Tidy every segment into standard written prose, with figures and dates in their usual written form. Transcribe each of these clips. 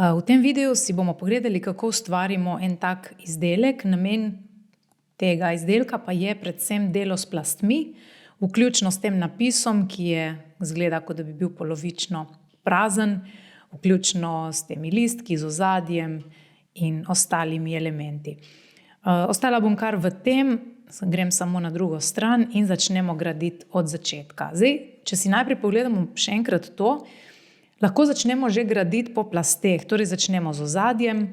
V tem videu si bomo pogledali, kako ustvarimo en tak izdelek. Namen tega izdelka pa je predvsem delo s plastmi, vključno s tem napisom, ki je izgleda, kot da bi bil polovično prazen, vključno s temi listki, z ozadjem in ostalimi elementi. Ostala bom kar v tem, grem samo na drugo stran in začnemo graditi od začetka. Zdaj, če si najprej pogledamo še enkrat to, lahko začnemo že graditi po plasteh. Torej začnemo z ozadjem,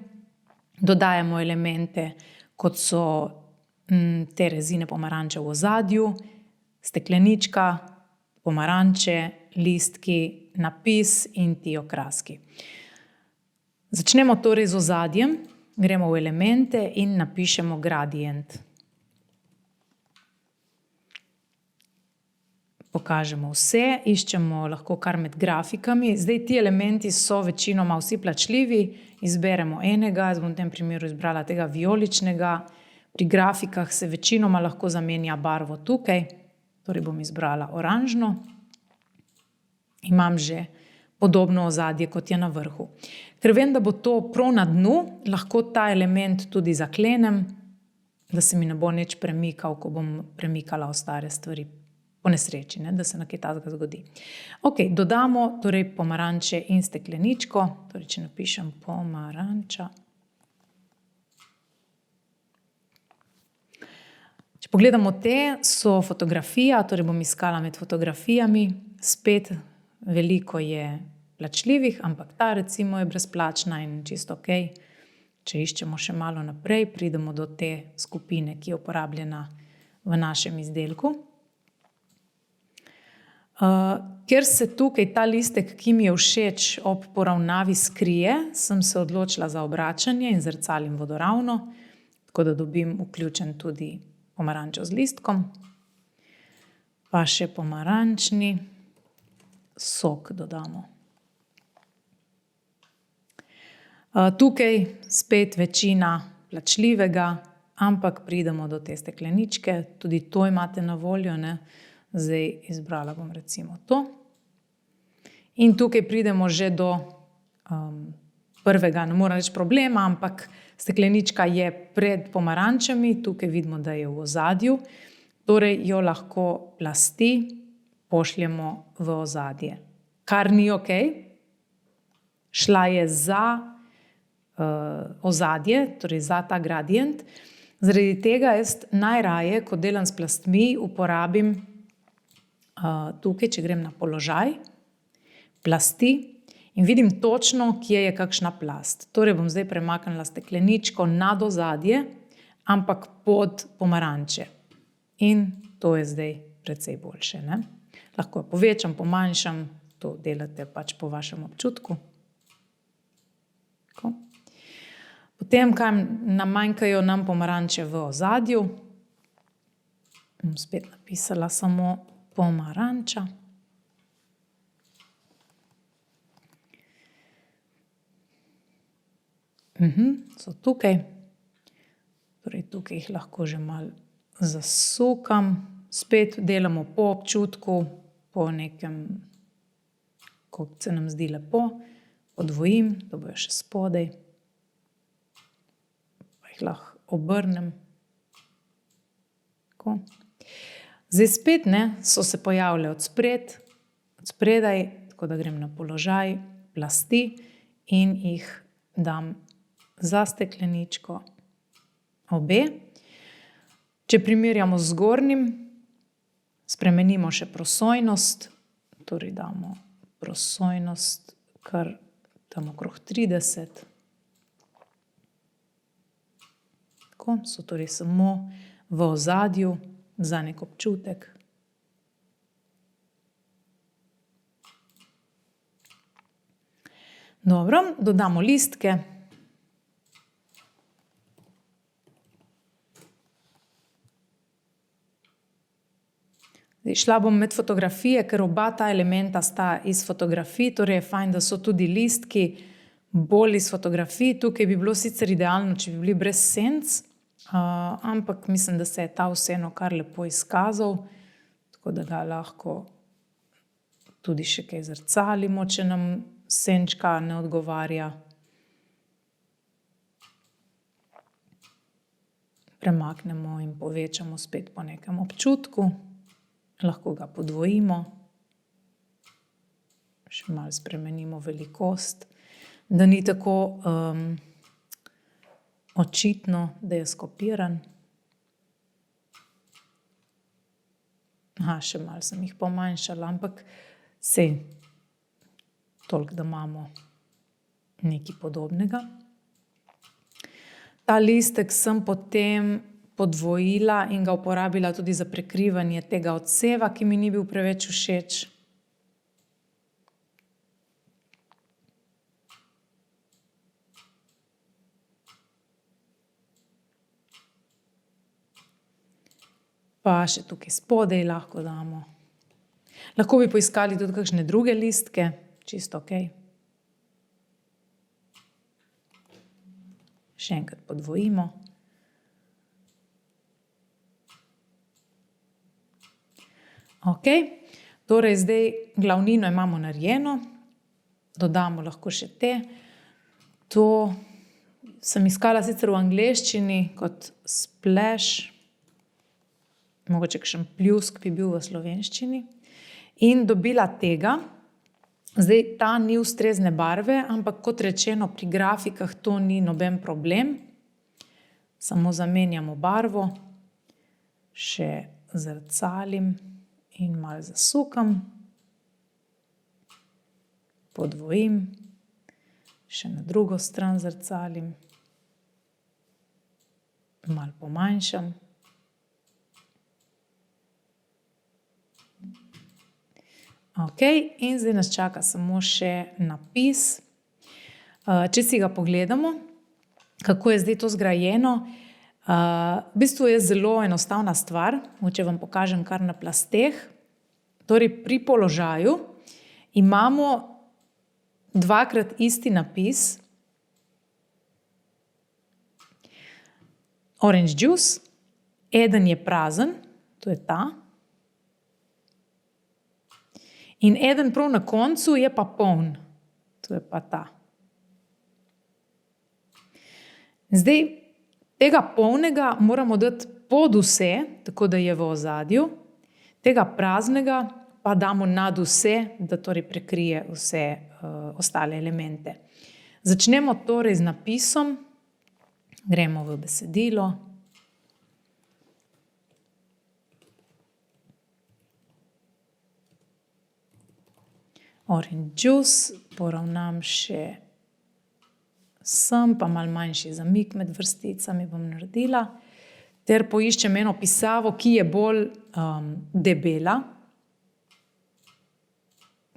dodajamo elemente, kot so te rezine pomaranče v ozadju, steklenička, pomaranče, listki, napis in ti okraski. Začnemo torej z ozadjem, gremo v elemente in napišemo gradient. Pokažemo vse, iščemo lahko kar med grafikami. Zdaj ti elementi so večinoma vsi plačljivi, izberemo enega, jaz bom v tem primeru izbrala tega vijoličnega. Pri grafikah se večinoma lahko zamenja barvo tukaj, torej bom izbrala oranžno. Imam že podobno ozadje, kot je na vrhu. Ker vem, da bo to prav na dnu, lahko ta element tudi zaklenem, da se mi ne bo nič premikal, ko bom premikala ostale stvari. Po nesreči, da se nekaj takega zgodi. Ok, dodamo torej pomaranče in stekleničko. Torej, če napišem pomaranča. Če pogledamo te, so fotografija, torej bom iskala med fotografijami. Spet veliko je plačljivih, ampak ta recimo je brezplačna in čisto ok. Če iščemo še malo naprej, pridemo do te skupine, ki je uporabljena v našem izdelku. Ker se tukaj ta listek, ki mi je všeč, ob poravnavi skrije, sem se odločila za obračanje in zrcalim vodoravno, tako da dobim vključen tudi pomarančo z listkom, pa še pomarančni sok dodamo. Tukaj spet večina plačljivega, ampak pridemo do te stekleničke, tudi to imate na voljo, Zdaj izbrala bom recimo to. In tukaj pridemo že do prvega, ne moram reči problema, ampak steklenička je pred pomarančami, tukaj vidimo, da je v ozadju, torej jo lahko plasti pošljemo v ozadje. Kar ni ok, šla je za ozadje, torej za ta gradient. Zaradi tega jaz najraje, ko delam s plastmi, uporabim tukaj, če grem na položaj, plasti in vidim točno, kje je kakšna plast. Torej bom zdaj premaknila stekleničko nad ozadje, ampak pod pomaranče. In to je zdaj precej boljše. Lahko jo povečam, pomanjšam, to delate pač po vašem občutku. Tako. Potem, kaj nam manjkajo nam pomaranče v ozadju, bom spet napisala samo pomaranča. So tukaj. Torej, tukaj jih lahko že malo zasukam. Spet delamo po občutku, po nekem, koliko se nam zdi lepo. Podvojim, da bojo še spodaj. Pa jih lahko obrnem. Tako. Zdaj spet so se pojavile od spredaj, tako da grem na položaj plasti in jih dam za stekleničko obe. Če primerjamo z zgornjim, spremenimo še prosojnost, torej damo prosojnost kar tam okrog 30. Tako, so torej samo v ozadju, za nek občutek. Dobro, dodamo listke. Zdaj, šla bom med fotografije, ker oba ta elementa sta iz fotografij, torej je fajn, da so tudi listki bolj iz fotografij. Tukaj bi bilo sicer idealno, če bi bili brez senc, ampak mislim, da se je ta vseeno kar lepo izkazal, tako da ga lahko tudi še kaj zrcalimo, če nam senčka ne odgovarja. premaknemo in povečamo spet po nekem občutku. Lahko ga podvojimo, še malo spremenimo velikost, da ni tako očitno, da je skopiran. Še malo sem jih pomanjšala, ampak sej toliko, da imamo nekaj podobnega. Ta listek sem potem podvojila in ga uporabila tudi za prekrivanje tega odseva, ki mi ni bil preveč všeč. Pa še tukaj spodaj lahko damo. Lahko bi poiskali tudi kakšne druge listke, čisto okej. Še enkrat podvojimo. Okej, torej zdaj glavnino imamo narejeno, dodamo lahko še te. To sem iskala sicer v angleščini kot splash, mogoče kakšen pljusk bi bil v slovenščini. In dobila tega. Zdaj ta ni ustrezne barve, ampak kot rečeno, pri grafikah to ni noben problem. Samo zamenjamo barvo, še zrcalim in malo zasukam. Podvojim, še na drugo stran zrcalim. Malo pomanjšam. In zdaj nas čaka samo še napis. Če si ga pogledamo, kako je zdaj to zgrajeno, v bistvu je zelo enostavna stvar, če vam pokažem kar na plasteh. Torej pri položaju imamo dvakrat isti napis. Orange juice, eden je prazen, to je ta. In eden prav na koncu je pa poln, to je pa ta. Zdaj, tega polnega moramo dati pod vse, tako da je v ozadju. Tega praznega pa damo nad vse, da torej prekrije vse ostale elemente. Začnemo torej z napisom, gremo v besedilo. Orange juice, poravnam še sem, pa malo manjši zamik med vrsticami bom naredila. Ter poiščem eno pisavo, ki je bolj debela.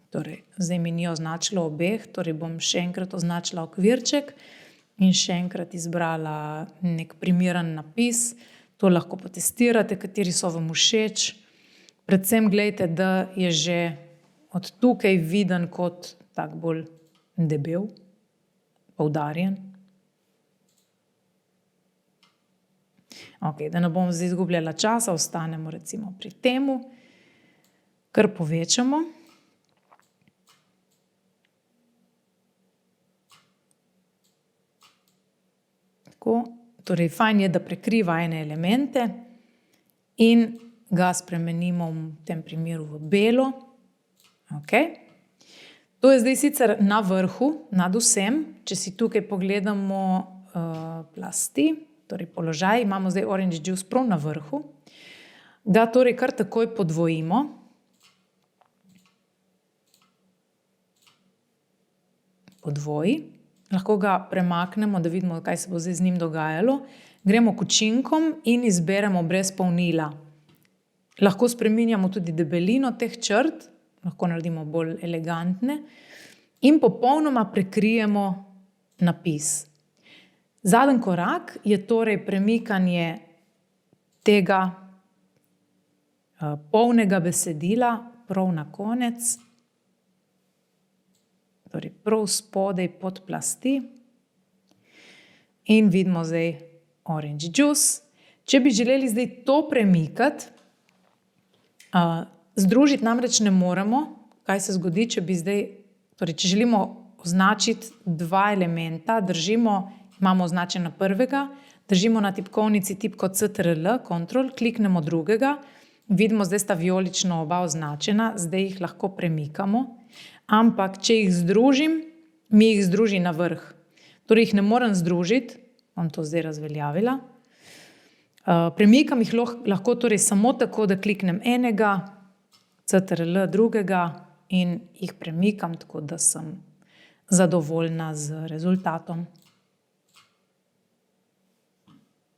Torej, zdaj mi ni označilo obeh, torej bom še enkrat označila okvirček in še enkrat izbrala nek primeren napis. To lahko potestirate, kateri so vam všeč. Predvsem gledajte, da je že od tukaj viden kot tak bolj debel, poudarjen. Da ne bom zdaj izgubljala časa, ostanemo recimo pri temu, kar povečamo. Tako, torej fajn je, da prekriva ene elemente in ga spremenimo v tem primeru v belo. To je zdaj sicer na vrhu, nad vsem. Če si tukaj pogledamo plasti, torej položaj, imamo zdaj orange juice prav na vrhu. Ga torej kar takoj podvojimo. Podvoji. Lahko ga premaknemo, da vidimo, kaj se bo zdaj z njim dogajalo. Gremo k učinkom in izberemo brez polnila. Lahko spreminjamo tudi debelino teh črt, lahko naredimo bolj elegantne in popolnoma prekrijemo napis. Zadnji korak je torej premikanje tega polnega besedila prav na konec, torej prav spodaj pod plasti in vidimo zdaj orange juice. Če bi želeli zdaj to premikati, združiti namreč ne moremo, kaj se zgodi, če bi zdaj, torej če želimo označiti dva elementa, držimo, imamo označena prvega, držimo na tipkovnici tipko CTRL, Ctrl, kliknemo drugega, vidimo, zdaj sta vijolično oba označena, zdaj jih lahko premikamo, ampak če jih združim, mi jih združi na vrh. Torej jih ne morem združiti, bom to zdaj razveljavila. Premikam jih lahko torej samo tako, da kliknem enega, CTRL drugega in jih premikam, tako da sem zadovoljna z rezultatom.